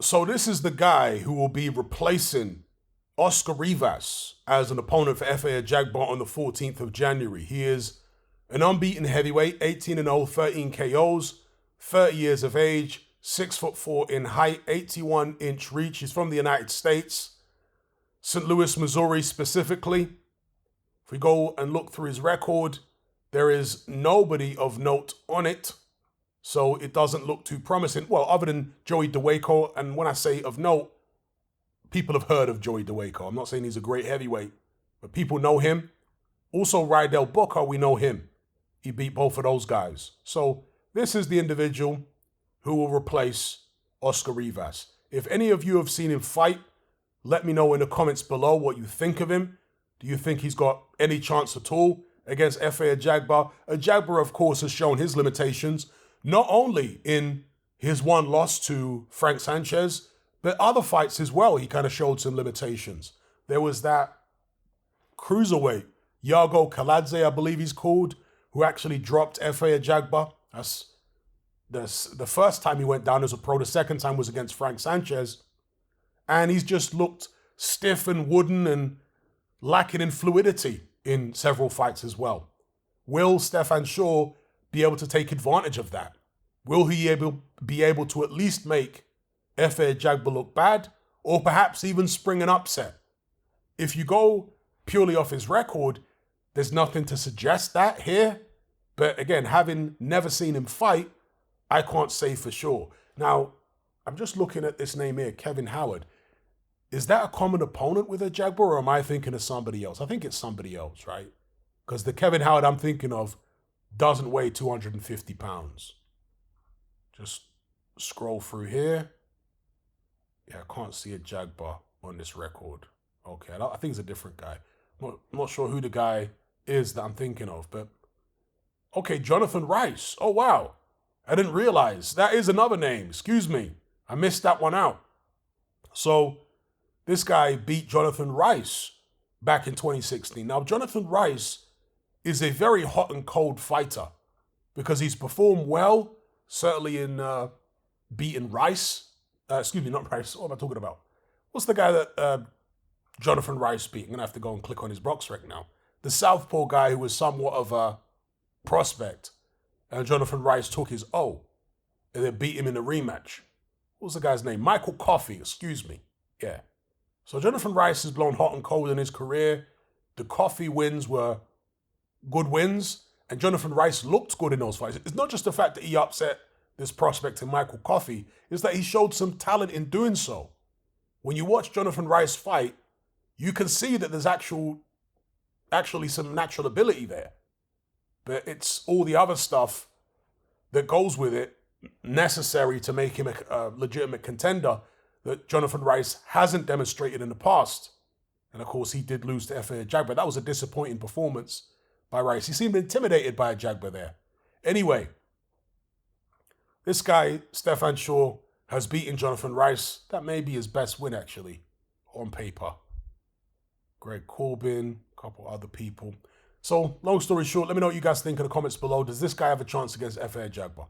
So this is the guy who will be replacing Oscar Rivas as an opponent for Efe Ajagba on the 14th of January. He is an unbeaten heavyweight, 18-0, 13 KOs, 30 years of age, 6'4" in height, 81-inch reach. He's from the United States, St. Louis, Missouri specifically. If we go and look through his record, there is nobody of note on it. So it doesn't look too promising. Well, other than Joey DeWayco, and when I say of note, people have heard of Joey DeWayco. I'm not saying he's a great heavyweight, but people know him. Also, Rydell Booker, we know him. He beat both of those guys. So this is the individual who will replace Oscar Rivas. If any of you have seen him fight, let me know in the comments below what you think of him. Do you think he's got any chance at all against Efe Ajagba? Ajagba, of course, has shown his limitations, not only in his one loss to Frank Sanchez, but other fights as well. He kind of showed some limitations. There was that cruiserweight, Yago Kaladze, I believe he's called, who actually dropped Efe Ajagba. That's the first time he went down as a pro. The second time was against Frank Sanchez. And he's just looked stiff and wooden and lacking in fluidity in several fights as well. Will Stephan be able to take advantage of that? Will he be able to at least make Efe Ajagba look bad, or perhaps even spring an upset? If you go purely off his record, there's nothing to suggest that here. But again, having never seen him fight, I can't say for sure. Now, I'm just looking at this name here, Kevin Howard. Is that a common opponent with Ajagba, or am I thinking of somebody else? I think it's somebody else, right? Because the Kevin Howard I'm thinking of doesn't weigh 250 pounds. Just scroll through here. Yeah, I can't see Ajagba on this record. Okay, I think it's a different guy. I'm not sure who the guy is that I'm thinking of, but okay, Jonathan Rice. Oh, wow. I didn't realize. That is another name. Excuse me. I missed that one out. So this guy beat Jonathan Rice back in 2016. Now, Jonathan Rice is a very hot and cold fighter because he's performed well, certainly in beating Rice. Excuse me, not Rice. What am I talking about? What's the guy that Jonathan Rice beat? I'm going to have to go and click on his box right now. The southpaw guy who was somewhat of a prospect. And Jonathan Rice took his O and then beat him in the rematch. What was the guy's name? Michael Coffey, excuse me. Yeah. So Jonathan Rice has blown hot and cold in his career. The Coffey wins were good wins, and Jonathan Rice looked good in those fights. It's not just the fact that he upset this prospect in Michael Coffey, it's that he showed some talent in doing so. When you watch Jonathan Rice fight, you can see that there's actually some natural ability there. But it's all the other stuff that goes with it necessary to make him a legitimate contender that Jonathan Rice hasn't demonstrated in the past. And of course, he did lose to Efe Ajagba. That was a disappointing performance by Rice. He seemed intimidated by Ajagba there. Anyway, this guy, Stephan has beaten Jonathan Rice. That may be his best win, actually, on paper. Greg Corbin, a couple other people. So, long story short, let me know what you guys think in the comments below. Does this guy have a chance against Efe Ajagba?